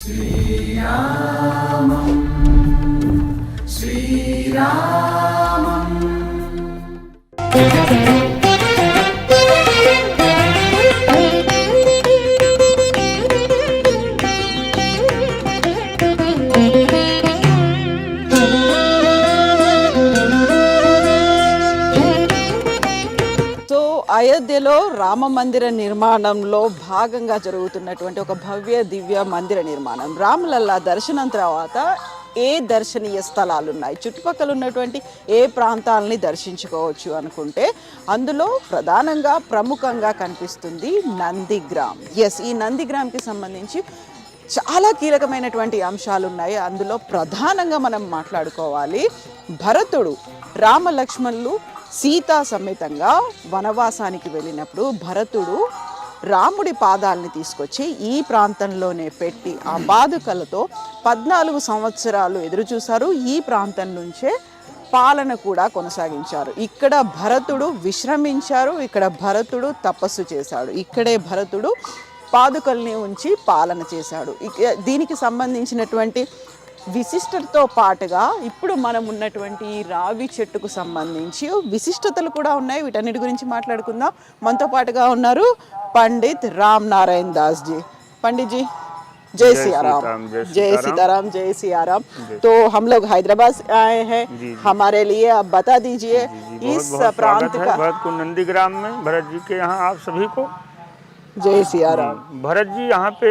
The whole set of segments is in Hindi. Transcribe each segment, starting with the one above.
श्रीरामं श्रीरामम्। అయోధ్యలో రామ మందిర నిర్మాణంలో భాగంగా జరుగుతున్నటువంటి ఒక భవ్య దివ్య మందిర నిర్మాణం. రాములల్లా దర్శనం తర్వాత ఏ దర్శనీయ స్థలాలు ఉన్నాయి, చుట్టుపక్కల ఉన్నటువంటి ఏ ప్రాంతాలని దర్శించుకోవచ్చు అనుకుంటే అందులో ప్రధానంగా ప్రముఖంగా కనిపిస్తుంది నందిగ్రామ్. ఈ నందిగ్రామ్కి సంబంధించి చాలా కీలకమైనటువంటి అంశాలు ఉన్నాయి. అందులో ప్రధానంగా మనం మాట్లాడుకోవాలి, భరతుడు రామ లక్ష్మణులు సీతా సమేతంగా వనవాసానికి వెళ్ళినప్పుడు భరతుడు రాముడి పాదాలని తీసుకొచ్చి ఈ ప్రాంతంలోనే పెట్టి ఆ పాదుకలతో 14 సంవత్సరాలు ఎదురు చూశారు. ఈ ప్రాంతం నుంచే పాలన కూడా కొనసాగించారు. ఇక్కడ భరతుడు విశ్రమించారు, ఇక్కడ భరతుడు తపస్సు చేశాడు, ఇక్కడే భరతుడు పాదుకల్ని ఉంచి పాలన చేశాడు. దీనికి సంబంధించినటువంటి విశిష్టతతో పాటుగా ఇప్పుడు మనం ఉన్నటువంటి ఈ రావి చెట్టుకు సంబంధించి విశిష్టతలు కూడా ఉన్నాయి. వీటన్నిటి గురించి మాట్లాడుకుందాం. మనతో పాటుగా ఉన్నారు पंडित राम नारायण दास जी। पंडित जी जय सियाराम। जय सीताराम। जय सियाराम। तो हम लोग हैदराबाद से आए हैं, हमारे लिए आप बता दीजिए इस प्रांत का। भरत को नंदीग्राम में भरत जी के यहाँ आप सभी को जय सियाराम। भरत जी यहाँ पे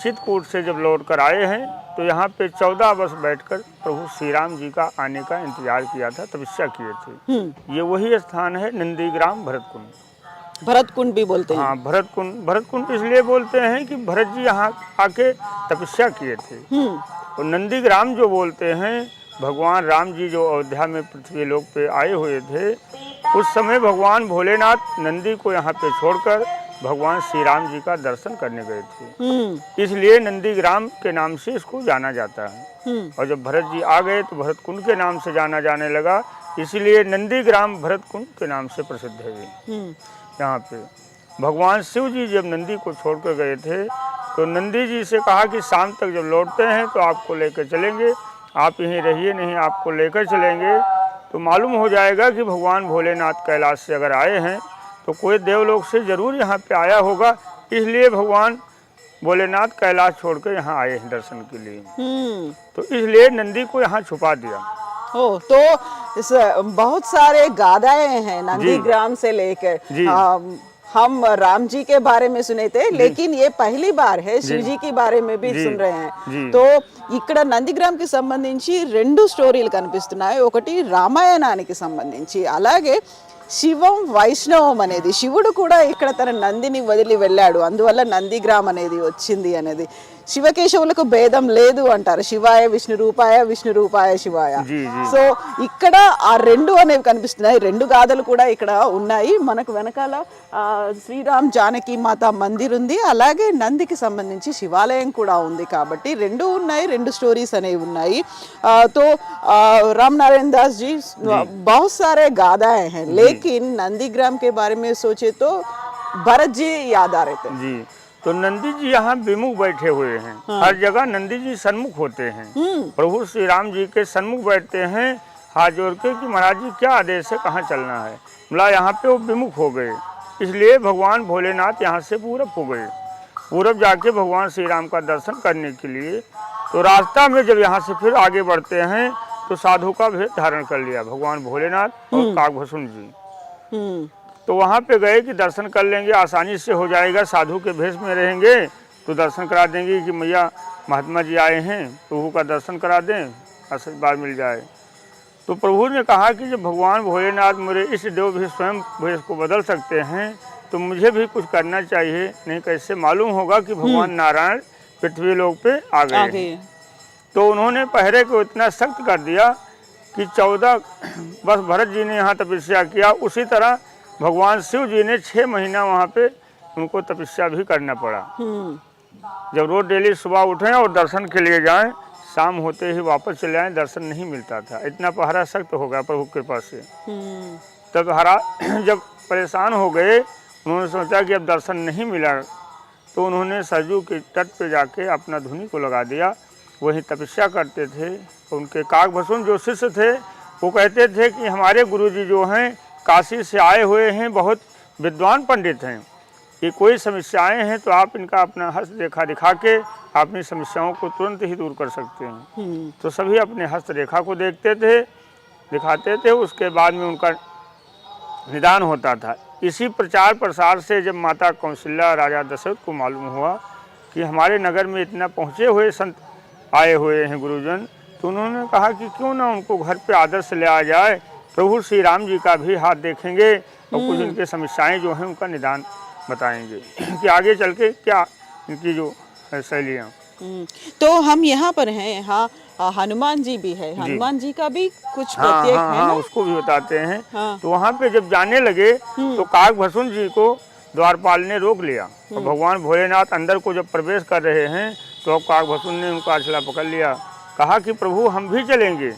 चित्रकूट से जब लौट कर आए हैं तो यहाँ पे 14 वर्ष बैठकर प्रभु श्री राम जी का आने का इंतजार किया था, तपस्या किए थे। ये वही स्थान है नंदीग्राम भरतकुंड। भरतकुंड भी बोलते हैं। हाँ, भरतकुंड इसलिए बोलते हैं कि भरत जी यहाँ आके तपस्या किए थे। और नंदीग्राम जो बोलते हैं, भगवान राम जी जो अयोध्या में पृथ्वी लोक पे आए हुए थे, उस समय भगवान भोलेनाथ नंदी को यहाँ पे छोड़कर भगवान श्री राम जी का दर्शन करने गए थे। इसलिए नंदीग्राम के नाम से इसको जाना जाता है। और जब भरत जी आ गए तो भरतकुंड के नाम से जाना जाने लगा, इसलिए नंदीग्राम भरतकुंड के नाम से प्रसिद्ध है। यहाँ पे भगवान शिव जी जब नंदी को छोड़कर गए थे तो नंदी जी से कहा कि शाम तक जब लौटते हैं तो आपको लेकर चलेंगे, आप यहीं रहिए, नहीं आपको लेकर चलेंगे तो मालूम हो जाएगा कि भगवान भोलेनाथ कैलाश से अगर आए हैं तो कोई देवलोक से जरूर यहाँ पे आया होगा। इसलिए भगवान भोलेनाथ कैलाश छोड़कर यहाँ आए हैं दर्शन के लिए। तो इसलिए नंदी को यहाँ छुपा दिया। तो इस बहुत सारे गाथाएं हैं नंदीग्राम से लेकर। हम राम जी के बारे में सुने थे, लेकिन ये पहली बार है शिव जी के बारे में भी सुन रहे हैं। तो ఇక్కడ నందిగ్రామ్కి సంబంధించి 2 స్టోరీలు కనిపిస్తున్నాయి. ఒకటి రామాయణానికి సంబంధించి, అలాగే శివం వైష్ణవం అనేది, శివుడు కూడా ఇక్కడ తన నందిని వదిలి వెళ్ళాడు, అందువల్ల నందిగ్రామ్ అనేది వచ్చింది అనేది. శివకేశవులకు భేదం లేదు అంటారు, శివాయ విష్ణు రూపాయ విష్ణు రూపాయ శివాయ. సో ఇక్కడ ఆ 2 అనేవి కనిపిస్తున్నాయి. 2 గాథలు కూడా ఇక్కడ ఉన్నాయి. మనకు వెనకాల శ్రీరామ్ జానకి మాత మందిర్ ఉంది, అలాగే నందికి సంబంధించి శివాలయం కూడా ఉంది. కాబట్టి 2 ఉన్నాయి, 2 స్టోరీస్ అనేవి ఉన్నాయి. तो राम नारायण दास जी बहुत सारे गाथाएं हैं, लेकिन नंदीग्राम के बारे में सोचे तो भरत जी याद आ रहे थे जी। तो नंदी जी यहाँ विमुख बैठे हुए हैं। हर जगह नंदी जी सन्मुख होते हैं, प्रभु श्री राम जी के सन्मुख बैठते हैं हाथ जोड़ के कि महाराज जी क्या आदेश है, कहाँ चलना है। बोला यहाँ पे वो विमुख हो गए, इसलिए भगवान भोलेनाथ यहाँ से पूरब हो गए। पूरब जाके भगवान श्री राम का दर्शन करने के लिए तो रास्ता में जब यहाँ से फिर आगे बढ़ते हैं तो साधु का भेष धारण कर लिया भगवान भोलेनाथ और काकभसून जी। तो वहाँ पे गए कि दर्शन कर लेंगे, आसानी से हो जाएगा, साधु के भेष में रहेंगे तो दर्शन करा देंगे कि मैया महात्मा जी आए हैं, प्रभु का दर्शन करा दें, आशीर्वाद मिल जाए। तो प्रभु ने कहा कि जब भगवान भोलेनाथ मेरे इस देव भी स्वयं भेष को बदल सकते हैं तो मुझे भी कुछ करना चाहिए, नहीं कैसे मालूम होगा कि भगवान नारायण पृथ्वी लोक पे आ गए। तो उन्होंने पहरे को इतना सख्त कर दिया कि 14 वर्ष भरत जी ने यहाँ तपस्या किया, उसी तरह भगवान शिव जी ने 6 महीना वहाँ पे उनको तपस्या भी करना पड़ा। जब रोज डेली सुबह उठें और दर्शन के लिए जाएं, शाम होते ही वापस चले आए, दर्शन नहीं मिलता था, इतना पहरा सख्त हो गया प्रभु के कृपा से। तब जब परेशान हो गए, उन्होंने सोचा कि अब दर्शन नहीं मिला तो उन्होंने सरजू के तट पे जाके अपना धुनी को लगा दिया, वहीं तपस्या करते थे। उनके काकभसून जो शिष्य थे वो कहते थे कि हमारे गुरुजी जो हैं काशी से आए हुए हैं, बहुत विद्वान पंडित हैं, ये कोई समस्याएं हैं तो आप इनका अपना हस्तरेखा दिखा के अपनी समस्याओं को तुरंत ही दूर कर सकते हैं। तो सभी अपने हस्तरेखा को देखते थे, दिखाते थे, उसके बाद में उनका निदान होता था। इसी प्रचार प्रसार से जब माता कौशल्या राजा दशरथ को मालूम हुआ कि हमारे नगर में इतना पहुँचे हुए संत आए हुए हैं गुरुजन, तो उन्होंने कहा कि क्यों ना उनको घर पे आदर से ले आ जाए, प्रभु श्री राम जी का भी हाथ देखेंगे और कुछ इनके समस्याएं जो हैं उनका निदान बताएंगे कि आगे चल के क्या इनकी जो शैलियाँ। तो हम यहाँ पर हैं, यहाँ हनुमान जी भी है, हनुमान जी का भी कुछ प्रत्येक है ना? उसको भी बताते हैं। तो वहाँ पे जब जाने लगे तो काकभसून जी को द्वारपाल ने रोक लिया और भगवान भोलेनाथ अंदर को जब प्रवेश कर रहे हैं तो अब काकभसून ने उनका अछला पकड़ लिया, कहा कि प्रभु हम भी चलेंगे,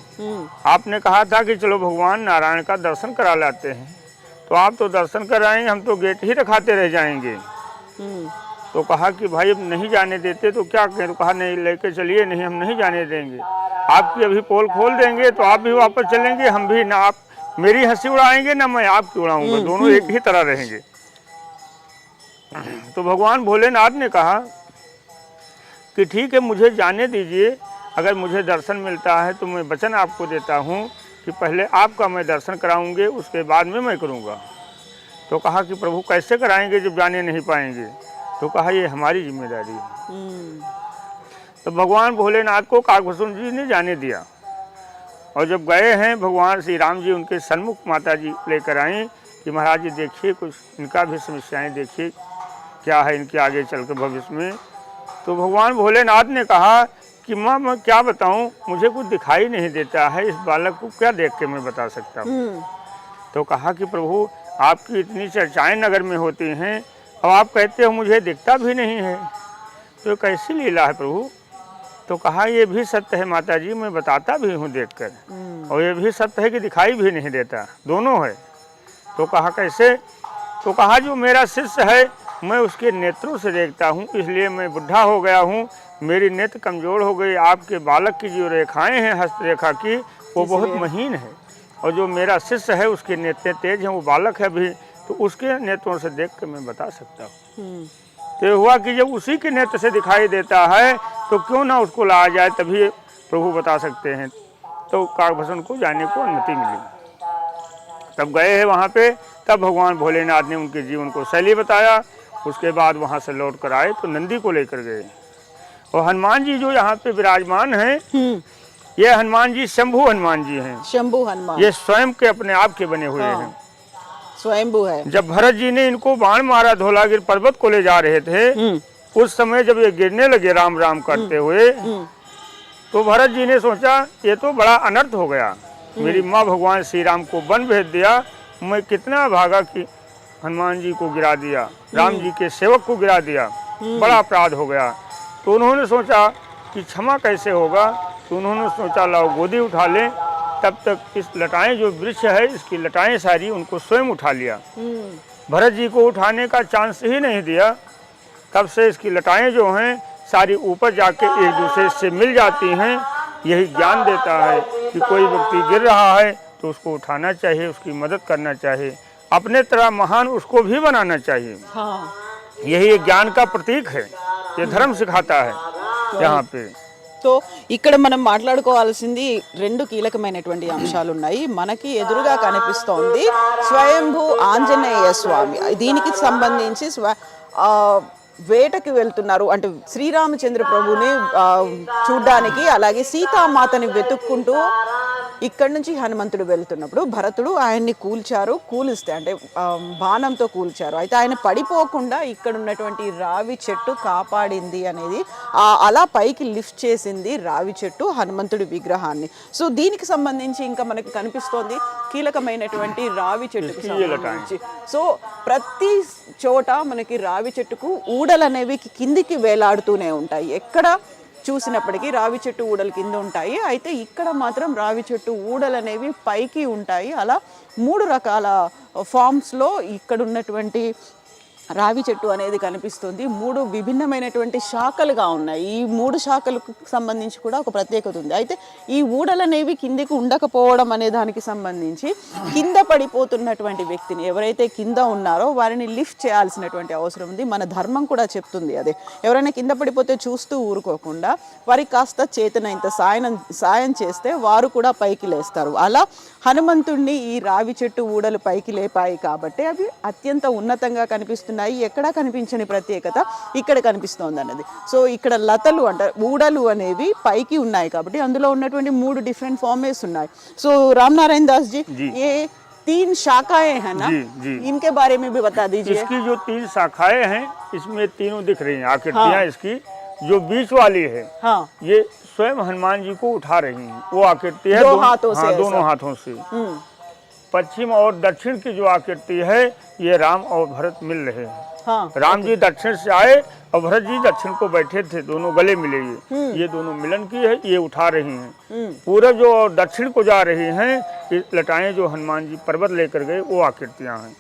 आपने कहा था कि चलो भगवान नारायण का दर्शन करा लाते हैं, तो आप तो दर्शन कराएंगे, हम तो गेट ही रखाते रह जाएंगे। तो कहा कि भाई अब नहीं जाने देते तो क्या करें, तो कहा नहीं लेके चलिए, नहीं हम नहीं जाने देंगे, आपकी अभी पोल खोल देंगे तो आप भी वापस चलेंगे, हम भी ना आप मेरी हंसी उड़ाएंगे ना मैं आपकी उड़ाऊंगा, दोनों एक ही तरह रहेंगे। तो भगवान भोलेनाथ ने कहा कि ठीक है मुझे जाने दीजिए, अगर मुझे दर्शन मिलता है तो मैं वचन आपको देता हूँ कि पहले आपका मैं दर्शन कराऊंगे, उसके बाद में मैं करूँगा। तो कहा कि प्रभु कैसे कराएंगे जब जाने नहीं पाएंगे, तो कहा ये हमारी जिम्मेदारी है। तो भगवान भोलेनाथ को काकभसून जी ने जाने दिया और जब गए हैं भगवान श्री राम जी उनके सन्मुख माता जी लेकर आई कि महाराज जी देखिए कुछ इनका भी समस्याएं देखिए क्या है इनके आगे चल के भविष्य में। तो भगवान भोलेनाथ ने कहा कि माँ मैं क्या बताऊँ, मुझे कुछ दिखाई नहीं देता है, इस बालक को क्या देख के मैं बता सकता हूँ। तो कहा कि प्रभु आपकी इतनी चर्चाएँ नगर में होती हैं, अब आप कहते हो मुझे दिखता भी नहीं है, तो कैसी लीला है प्रभु। तो कहा ये भी सत्य है माता जी, मैं बताता भी हूँ देखकर, और ये भी सत्य है कि दिखाई भी नहीं देता, दोनों है। तो कहा कैसे, तो कहा जो मेरा शिष्य है मैं उसके नेत्रों से देखता हूँ, इसलिए मैं बुढ़ा हो गया हूँ, मेरी नेत्र कमज़ोर हो गई, आपके बालक की जो रेखाएँ हैं हस्तरेखा की वो बहुत महीन है, और जो मेरा शिष्य है उसके नेत्र तेज हैं, वो बालक है अभी, तो उसके नेत्रों से देख कर मैं बता सकता हूँ। तो हुआ कि जब उसी के नेत्र से दिखाई देता है तो क्यों ना उसको लाया जाए, तभी प्रभु बता सकते हैं। तो काकभसून को जाने को अनुमति मिली, तब गए हैं वहाँ पे, तब भगवान भोलेनाथ ने उनके जीवन को शैली बताया। उसके बाद वहाँ से लौट कर आए तो नंदी को लेकर गए, और हनुमान जी जो यहाँ पे विराजमान हैं, ये हनुमान जी शंभु हनुमान जी हैं। शंभु हनुमान ये स्वयं के अपने आप के बने हुए हैं, स्वयंभू है। जब भरत जी ने इनको बाण मारा धौलागिर पर्वत को ले जा रहे थे, उस समय जब ये गिरने लगे राम राम करते हुए, तो भरत जी ने सोचा ये तो बड़ा अनर्थ हो गया, मेरी माँ भगवान श्री राम को वन भेज दिया, मैं कितना भागा कि हनुमान जी को गिरा दिया, राम जी के सेवक को गिरा दिया, बड़ा अपराध हो गया। तो उन्होंने सोचा कि क्षमा कैसे होगा, तो उन्होंने सोचा लाओ गोदी उठा लें। तब तक इस लटाएं जो वृक्ष है इसकी लटाएं सारी उनको स्वयं उठा लिया, भरत जी को उठाने का चांस ही नहीं दिया। तब से इसकी लटाएं जो हैं सारी ऊपर जाके एक दूसरे से मिल जाती हैं। यही ज्ञान देता है कि कोई व्यक्ति गिर रहा है तो उसको उठाना चाहिए, उसकी मदद करना चाहिए, अपने तरह महान उसको भी बनाना चाहिए। यही एक ज्ञान का प्रतीक है, ये धर्म सिखाता है यहाँ पे। సో ఇక్కడ మనం మాట్లాడుకోవాల్సింది రెండు కీలకమైనటువంటి అంశాలు ఉన్నాయి. మనకి ఎదురుగా కనిపిస్తోంది స్వయంభూ ఆంజనేయ స్వామి. దీనికి సంబంధించి వేటకి వెళ్తున్నారు అంటే శ్రీరామచంద్ర ప్రభుని చూడ్డానికి, అలాగే సీతామాతని వెతుక్కుంటూ ఇక్కడ నుంచి హనుమంతుడు వెళ్తున్నప్పుడు భరతుడు ఆయన్ని కూలిస్తే అంటే బాణంతో కూల్చారు. అయితే ఆయన పడిపోకుండా ఇక్కడ ఉన్నటువంటి రావి చెట్టు కాపాడింది అనేది, అలా పైకి లిఫ్ట్ చేసింది రావి చెట్టు హనుమంతుడి విగ్రహాన్ని. సో దీనికి సంబంధించి ఇంకా మనకు కనిపిస్తోంది కీలకమైనటువంటి రావి చెట్టుకి సంబంధించి. సో ప్రతి చోట మనకి రావి చెట్టుకు ఊడలు అనేవి కిందికి వేలాడుతూనే ఉంటాయి, ఎక్కడ చూసినప్పటికీ రావి చెట్టు ఊడలు కింద ఉంటాయి. అయితే ఇక్కడ మాత్రం రావి చెట్టు ఊడలు అనేవి పైకి ఉంటాయి. అలా 3 రకాల ఫామ్స్లో ఇక్కడ ఉన్నటువంటి రావి చెట్టు అనేది కనిపిస్తుంది. 3 విభిన్నమైనటువంటి శాఖలుగా ఉన్నాయి. ఈ 3 శాఖలకు సంబంధించి కూడా ఒక ప్రత్యేకత ఉంది. అయితే ఈ ఊడలు అనేవి కిందికి ఉండకపోవడం అనే దానికి సంబంధించి కింద పడిపోతున్నటువంటి వ్యక్తిని ఎవరైతే కింద ఉన్నారో వారిని లిఫ్ట్ చేయాల్సినటువంటి అవసరం ఉంది. మన ధర్మం కూడా చెప్తుంది అదే. ఎవరైనా కింద పడిపోతే చూస్తూ ఊరుకోకుండా వారికి కాస్త చేతనైనంత సాయం చేస్తే వారు కూడా పైకి లేస్తారు. అలా హనుమంతుణ్ణి ఈ రావి చెట్టు ఊడలు పైకి లేపాయి కాబట్టి అవి అత్యంత ఉన్నతంగా కనిపిస్తున్నాయి. ఎక్కడా కనిపించని ప్రత్యేకత ఇక్కడ కనిపిస్తోంది అన్నది. సో ఇక్కడ లతలు అంటే ఊడలు అనేవి పైకి ఉన్నాయి కాబట్టి అందులో ఉన్నటువంటి 3 డిఫరెంట్ ఫార్మేట్స్ ఉన్నాయి. సో राम नारायण दास जी ये 3 शाखाएं हैं ना, इनके बारे में भी बता दीजिए। इसकी जो 3 शाखाएं हैं इसमें तीनों दिख रही हैं आकृतियां। इसकी जो बीच वाली है हाँ ये स्वयं हनुमान जी को उठा रही हैं, वो आकृति है दोनों हाथों से। पश्चिम और दक्षिण की जो आकृति है ये राम और भरत मिल रहे हैं। हाँ राम जी दक्षिण से आए और भरत जी दक्षिण को बैठे थे, दोनों गले मिले। ये दोनों मिलन की है, ये उठा रही हैं। पूरब जो और दक्षिण को जा रही हैं, ये लटाएं जो हनुमान जी पर्वत लेकर गए वो आकृतियां हैं।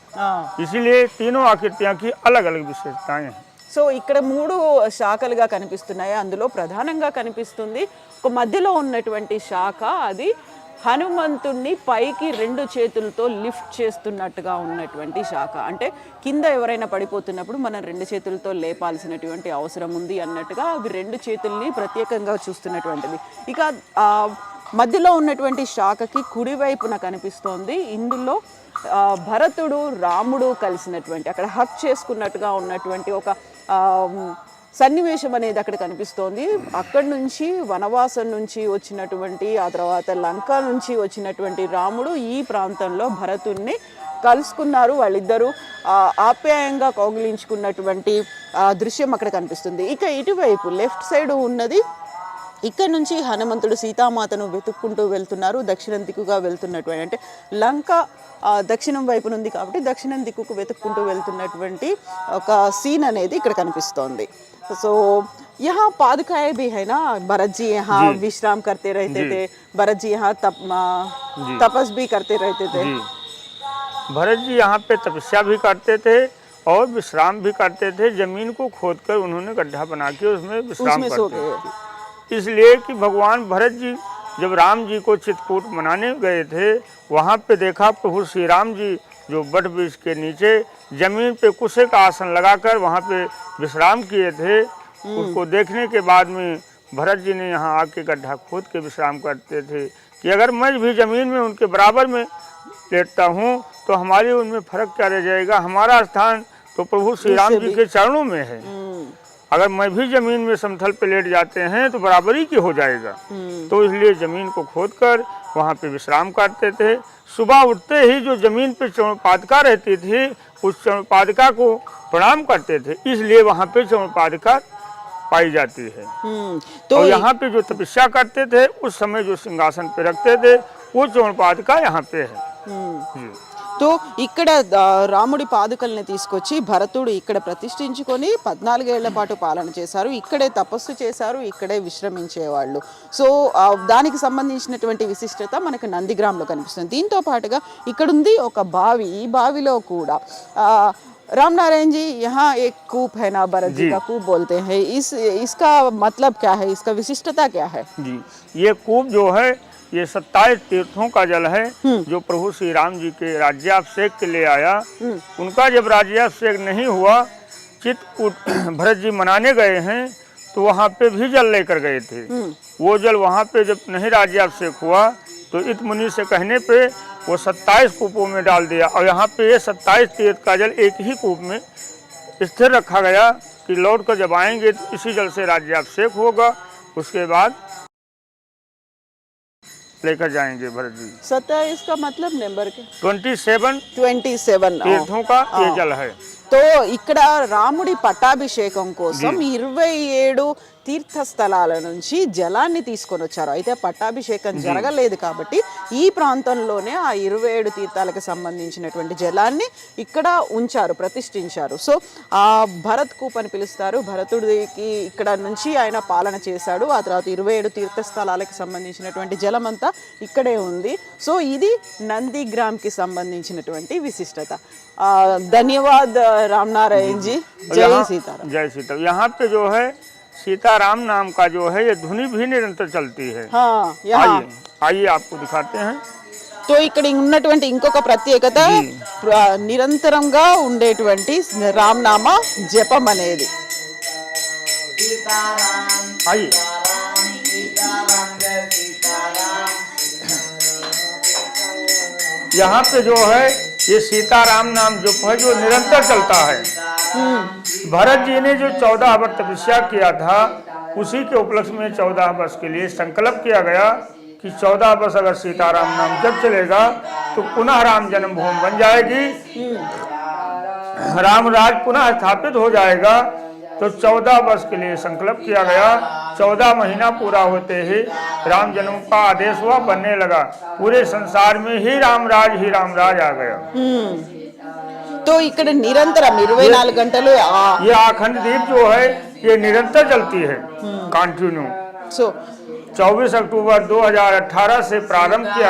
इसीलिए तीनों आकृतियां की अलग अलग विशेषताएं हैं। సో ఇక్కడ 3 శాఖలుగా కనిపిస్తున్నాయి. అందులో ప్రధానంగా కనిపిస్తుంది ఒక మధ్యలో ఉన్నటువంటి శాఖ, అది హనుమంతుణ్ణి పైకి 2 చేతులతో లిఫ్ట్ చేస్తున్నట్టుగా ఉన్నటువంటి శాఖ. అంటే కింద ఎవరైనా పడిపోతున్నప్పుడు మనం 2 చేతులతో లేపాల్సినటువంటి అవసరం ఉంది అన్నట్టుగా అవి 2 చేతుల్ని ప్రత్యేకంగా చూస్తున్నటువంటిది. ఇక మధ్యలో ఉన్నటువంటి శాఖకి కుడివైపున కనిపిస్తోంది. ఇందులో భరతుడు రాముడు కలిసినటువంటి అక్కడ హక్ చేసుకున్నట్టుగా ఉన్నటువంటి ఒక సన్నివేశం అనేది అక్కడ కనిపిస్తోంది. అక్కడి నుంచి వనవాసం నుంచి వచ్చినటువంటి ఆ తర్వాత లంక నుంచి వచ్చినటువంటి రాముడు ఈ ప్రాంతంలో భరతుణ్ణి కలుసుకున్నారు. వాళ్ళిద్దరూ ఆప్యాయంగా కౌగిలించుకున్నటువంటి దృశ్యం అక్కడ కనిపిస్తుంది. ఇక ఇటువైపు లెఫ్ట్ సైడ్ ఉన్నది, ఇక్కడ నుంచి హనుమంతుడు సీతామాతను వెతుక్కుంటూ వెళ్తున్నారు. దక్షిణం దిక్కుగా వెళ్తున్నటువంటి అంటే లంక దక్షిణం వైపు ఉంది కాబట్టి దక్షిణం దిక్కుకు వెతుక్కుంటూ వెళ్తున్నటువంటి ఒక సీన్ అనేది ఇక్కడ కనిపిస్తోంది. సో यहाँ पादुकाएं भी है ना, भरत जी यहाँ विश्राम करते रहते थे, भरत जी यहाँ तपस भी करते रहते थे। भरत जी यहाँ पे तपस्या भी करते थे और विश्राम भी करते थे। जमीन को खोदकर उन्होंने गड्ढा बना के उसमें विश्राम करते थे। इसलिए कि भगवान भरत जी जब राम जी को चित्रकूट मनाने गए थे, वहाँ पे देखा प्रभु श्री राम जी जो बट वृक्ष के नीचे जमीन पे कुशे का आसन लगाकर वहाँ पे विश्राम किए थे। उसको देखने के बाद में भरत जी ने यहाँ आके गड्ढा खोद के विश्राम करते थे कि अगर मैं भी जमीन में उनके बराबर में लेटता हूँ तो हमारी उनमें फर्क क्या रह जाएगा। हमारा स्थान तो प्रभु श्री राम जी के चरणों में है। अगर मैं भी जमीन में समतल पे लेट जाते हैं तो बराबरी की हो जाएगा। तो इसलिए जमीन को खोदकर वहाँ पे विश्राम करते थे। सुबह उठते ही जो जमीन पे चौपादिका रहती थी उस चौपादिका को प्रणाम करते थे, इसलिए वहाँ पे चौपादिका पाई जाती है। तो यहाँ पे जो तपस्या करते थे उस समय जो सिंहासन पे रखते थे वो चौपादिका यहाँ पे है। तो ఇక్కడ రాముడి పాదుకల్ని తీసుకొచ్చి భరతుడు ఇక్కడ ప్రతిష్ఠించుకొని 14 ఏళ్ల పాటు పాలన చేశారు. ఇక్కడే తపస్సు చేశారు, ఇక్కడే విశ్రమించేవాళ్ళు. సో దానికి సంబంధించినటువంటి విశిష్టత మనకు నందిగ్రామ్లో కనిపిస్తుంది. దీంతో పాటుగా ఇక్కడ ఉంది ఒక బావి. ఈ బావిలో కూడా राम नारायण जी यहाँ एक कूप है ना, भरत जी का कूप बोलते हैं, इसका मतलब क्या है, इसका विशिष्टता क्या है? जी ये कूप जो है ये 27 तीर्थों का जल है जो प्रभु श्री राम जी के राज्याभिषेक के लिए आया। उनका जब राज्याभिषेक नहीं हुआ, चित्रकूट भरत जी मनाने गए हैं तो वहाँ पे भी जल लेकर गए थे। वो जल वहाँ पे जब नहीं राज्याभिषेक हुआ तो इत मुनि से कहने पे वो 27 कूपों में डाल दिया और यहाँ पे ये 27 तीर्थ का जल एक ही कूप में स्थिर रखा गया कि लौट कर जब आएंगे तो इसी जल से राज्याभिषेक होगा। उसके बाद लेकर जाएंगे भरत जी। 27 का मतलब नंबर के 27 तीर्थों का ये जल है। तो ఇక్కడ రాముడి పట్టాభిషేకం కోసం 27 తీర్థస్థలాల నుంచి జలాన్ని తీసుకొని వచ్చారు. అయితే పట్టాభిషేకం జరగలేదు కాబట్టి ఈ ప్రాంతంలోనే ఆ 27 తీర్థాలకు సంబంధించినటువంటి జలాన్ని ఇక్కడ ఉంచారు, ప్రతిష్ఠించారు. సో ఆ భరత్ కూప్ అని పిలుస్తారు. భరతుడికి ఇక్కడ నుంచి ఆయన పాలన చేశాడు. ఆ తర్వాత 27 తీర్థస్థలాలకు సంబంధించినటువంటి జలం అంతా ఇక్కడే ఉంది. సో ఇది నందిగ్రామ్కి సంబంధించినటువంటి విశిష్టత. ధన్యవాद राम नारायण जी। जय सीताराम। जय सीताराम। यहाँ पे जो है सीताराम नाम का जो है ये धुनी भी निरंतर चलती है। हाँ, यहाँ आइए आपको दिखाते हैं। तो ఇక్కడ ఉన్నటువంటి ఇంకొక ప్రత్యేకత నిరంతరంగా ఉండేటువంటి రామనామ జపం అనేది. आइए यहाँ पे जो है ये सीताराम नाम जो है जो निरंतर चलता है। भरत जी ने जो 14 वर्ष तपस्या किया था उसी के उपलक्ष्य में 14 वर्ष के लिए संकल्प किया गया कि 14 वर्ष अगर सीताराम नाम जब चलेगा तो पुनः राम जन्मभूमि बन जाएगी, राम राज पुनः स्थापित हो जाएगा। तो 14 वर्ष के लिए संकल्प किया गया। 14 महीना पूरा होते ही राम जन्म का आदेश हुआ, बनने लगा। पूरे संसार में ही राम राज आ गया। तो ఇక్కడ నిరంతరం 24 గంటలు ये अखंड दीप जो है ये निरंतर चलती है, कंटिन्यू। సో 24 अक्टूबर 2018 से प्रारंभ किया